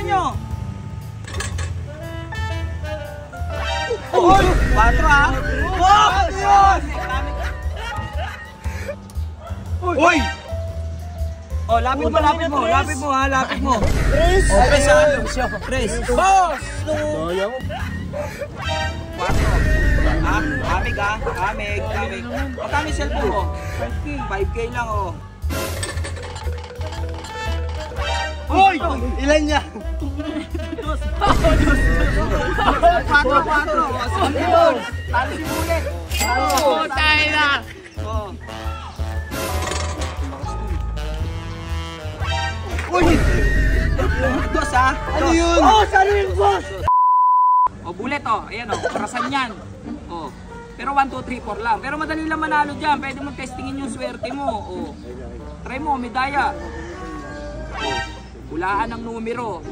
nyo. Oh, 4 ha. Oh, yun. Uy! Oh, lapit mo ha, lapit mo. Tres! Oh, tres ha. Tres. Boss! Sayang. 4. Amig ha. Amig. Magkano yung cellphone mo? 5K lang oh. Uy! Ilan niya? 4. Talo si Bullet. Oh, tayo na. Oh. Uy! Dos ha? Ano yun? Oh, saan yung boss? Oh, Bullet oh. Ayan oh, orasan yan. Oh. Pero 1, 2, 3, 4 lang. Pero madali lang manalo dyan. Pwede mo testingin yung swerte mo. Oh. Try mo, medaya. Oh. Hulaan ang numero.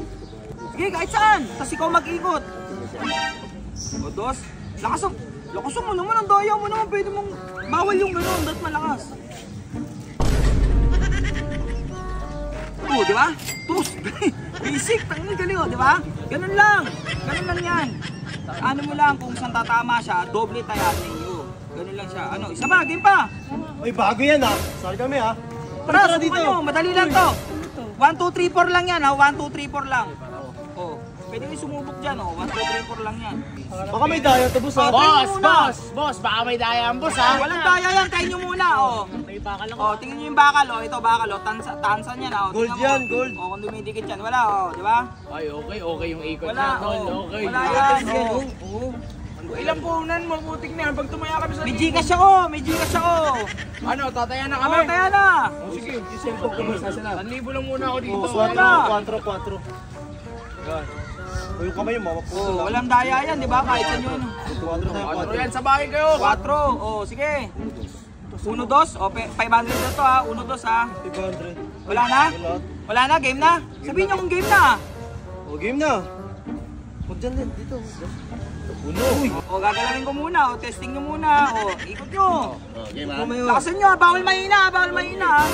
Sige, kahit saan. Tapos ikaw mag-ikot. O, dos. Lakas mo naman. Ang daya mo naman. Pwede mong bawal yung gano'n. Dapat malakas. O, di ba? Tus. Basic. Tangin galing o, di ba? Ganun lang. Ganun lang yan. Ano mo lang kung saan tatama siya, doble tayasin niyo. Ganun lang siya. Ano, isa ba? Game pa. Uy, bago yan ha. Sorry kami ha. Tara, subukan nyo. Madali lang to. 1, 2, 3, 4 lang yan ha. 1, 2, 3, 4 lang. Oh. Pwede kayo sumubok dyan oh. 1, 2, 3, 4 lang yan. Baka may daya to boss ha. Boss, baka may daya ang boss ha. Walang daya yan. Try nyo muna oh. May bakal lang. Oh, tingnan nyo yung bakal oh. Ito bakal oh. Tansan yan oh. Gold yan, gold. Oh, kung dumidikit yan. Wala oh. Di ba? Ay, okay yung ikot Wala na, tol. oh. Okay. Wala yan oh. Ilang puhunan mo, putik na yan. Pag tumaya kami sa May Gcash siya oh. May Gcash siya oh. Ano, tataya na kami? Oh, kaya na. Sige, iselfon ko boss. 1,000 lang muna ako dito. Oh, 4. Yan. O yung kamay mo, mapuso Oh, lang. walang daya yan, di ba? Kahit sa inyo ano. 4 na yung 4. Yan, sa bahay kayo. 4. Oh, sige. 1, 2. Oh, 500 na to ha. 1, 2 ha. 500. Wala na? Wala na? Game na? Sabihin nyo kung game na. O, game na. Huwag dyan din, dito. Uno. O, gagalawin ko muna. O, testing nyo muna. O, ikot nyo. Game ha. Lakasan nyo. Bawal mahina. Bawal mahina.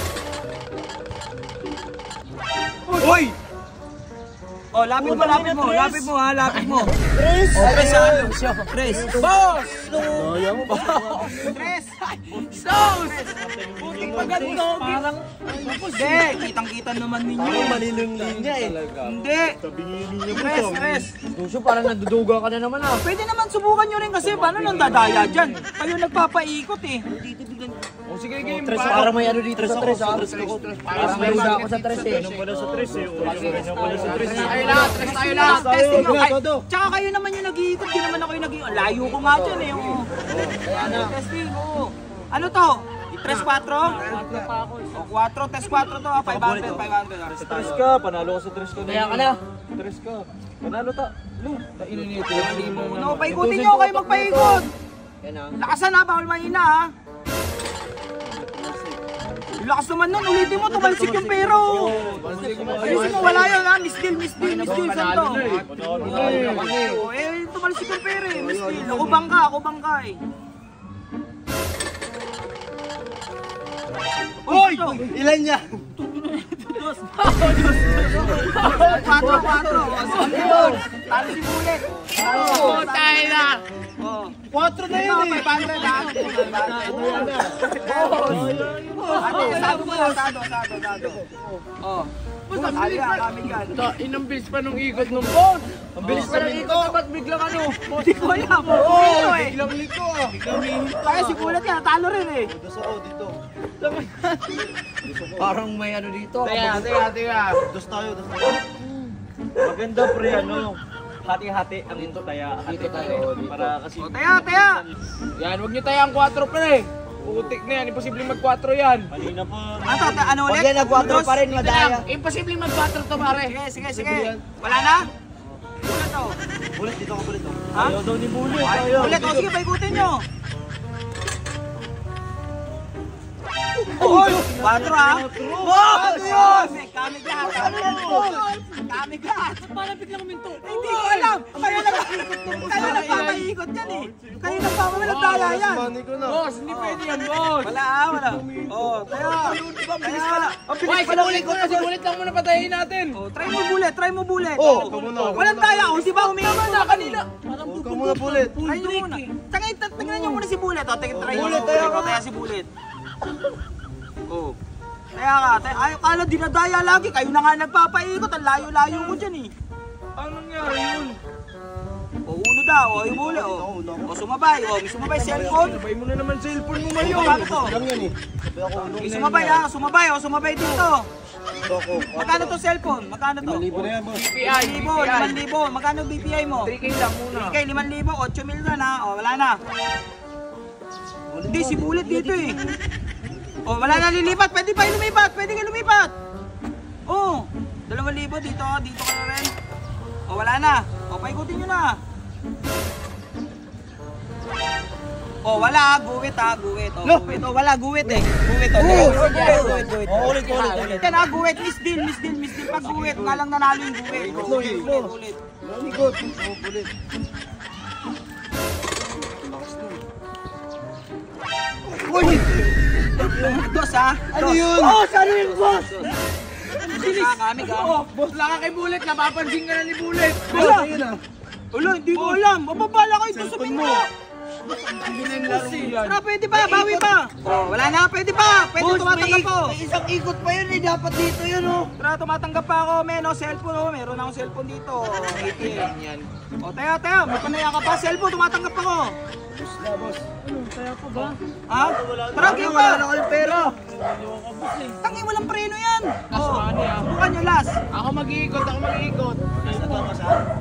Uy! O, lapit mo. Lapit mo ha. Lapit mo. Tres! O, tres ha. Tres. Boss! Sayang. Tres. Sauce! Putik pa ganito. Parang, hindi. Kitang-kita naman ninyo. Parang malinong linya eh. Hindi. Sabingin niya mo Tres, to. tres. Gusto, parang nanduduga ka na naman ah. Pwede naman subukan nyo rin kasi paano nang dadaya dyan? Kayo nagpapaikot eh. O sige, game. Parang may ano dito sa tres ha. Parang may uda ako sa tres eh. Ganun pala sa tres eh. Ganun pala sa tres eh. Tayo na. Testing nyo. Ay, todo. tsaka kayo naman yung nag-iikot. Di naman ako yung nag-iikot. Layo ko nga dyan eh. Oh. Testing. Oh. Ano to? 3-4? O 4, test 4 to. 500. Tres ka, panalo ko sa tres ka. Kaya ka na. Tres ka. Panalo ta. No, paikutin nyo. Kayo magpaikot. Yan ah. Lakasan ha. Bawal mahina ha. Lakas naman nun. Ulitin mo. Tumalsik yung pero. Ayusin mo. Wala yun ha. Miss deal. Saan to? Eh, tumalsik yung pero eh. Miss deal. Ako bangka eh. Uy! Ilan niya? 4. Talo si Bullet. Oh, tayo na. Oh. 4 na yun eh. 500 lang. Sado mo lang. Sado. Oh. Kami yan. Inang bilis pa nung ikot nung boss. Ang bilis pa ng ikot. Ba't biglang ano? Hindi ko alam. Oo eh. Biglang liko ah. Kaya si Bullet yan. Talo rin eh. Dos ako dito. Parang may ano dito. Tiga. Dos tayo. Maganda pre ano. Hati-hati ang ito taya. Hati tayo. Para kasi. O, taya. Yan, huwag nyo tayo ang 4 pre. Putik na yan, imposible mag-4 yan. Kanina pa. Ano ulit? Pag yan nag-4 pa rin, madaya. Imposible mag-4 to pare. Sige. Wala na? Bullet to. Bulit dito ka bulit. Ha? Ayaw daw ni Bulit. Bullet o. Sige, paikutin nyo. Oy! 4 ha? Boss! Boss! Kami ka! Kami ka! Parang biglang uminto. Hindi ko alam! Kayo nagpapaikot yan eh! Kayo nagpapawalang daya yan! Boss, hindi pwede yan, boss. Wala ha, wala. Oh, kaya... Bilis pala. Why, simulit lang muna patayin natin. Oh, try mo bullet. Oh, ikaw muna. Walang daya. Oh, di ba umiyaman na kanina? Huwag ka muna bullet. Try nyo muna. Tingnan nyo muna si Bullet. Oh, try nyo. Bullet, taya ka. Taya si Bullet. Oh. Kaya ka. Ay, kala dinadaya lagi. Kayo na nga nagpapaikot. Ang layo-layo ko dyan eh. Anong nangyari yun? O, uno daw. O, yung Bullet. O, sumabay. O, may sumabay cellphone. Sabay mo na naman cellphone mo O, ngayon. paano to? Lang yan eh. Sabi ako, May sumabay ha. Sumabay. O, sumabay dito. ako. Magkano to cellphone? Magkano to? Libo na yan, boss. BPI, 5,000. Magkano BPI mo? 3K lang muna. 3K, 5,000, 8 mil na na. O, wala na. Hindi, si Bullet dito eh. O, wala na lilipat. Pwede pa lumipat. Pwede ka lumipat. O, 2,000 dito. Dito ka na rin. O, wala na. O, paikutin nyo na. O, wala. Guwit ha. Guwit. O, guwit. O, wala. Guwit eh. Guwit o. Guwit. Ulit. Yan ha, guwit. Miss deal. Pag guwit, nga lang nanalo yung guwit. Ulit. Ikot. Ulit. Dos ha? Ano yun? Oh, saan yung boss? Bilis! Kami ka. Oh, boss, lang ka kay Bullet. Napapansin ka na ni Bullet. Wala! Wala, hindi ko alam. Mababala kayo ito sa pinto. Tara, pwede ba? Bawi pa. Oh, wala na. Pwede pa. Pwede tumatanggap po. May isang ikot pa yun eh. Dapat dito yun oh. Tara, tumatanggap pa ako. Cellphone oh. Meron akong cellphone dito. ATM yan. O, tayo. May panaya ka pa. Cellphone, tumatanggap ako. Ha? Tara, kayo pa. Wala na kayong pera. Tangi, walang preno yan. Money, ah. Subukan nyo last. Ako mag-iikot.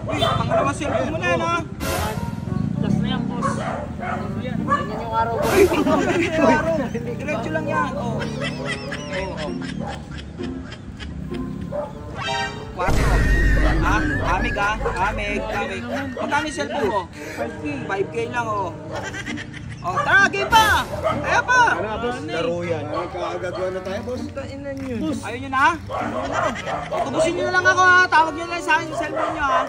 Uy, pangalawa cellphone mo na yan ha. Last na yan, boss. Ganyan yung araw, boss. Diretso lang yan. Oh. Quatro. Ah, amig ah. Amig. Magkano yung cellphone mo? 5K lang oh. Oh, tara, game pa! Kaya pa! Laro yan. Nagkakagagawa na tayo, boss. Ayun nyo na? Tubusin nyo na lang ako ha. Tawag nyo na lang sa akin yung cellphone nyo ha.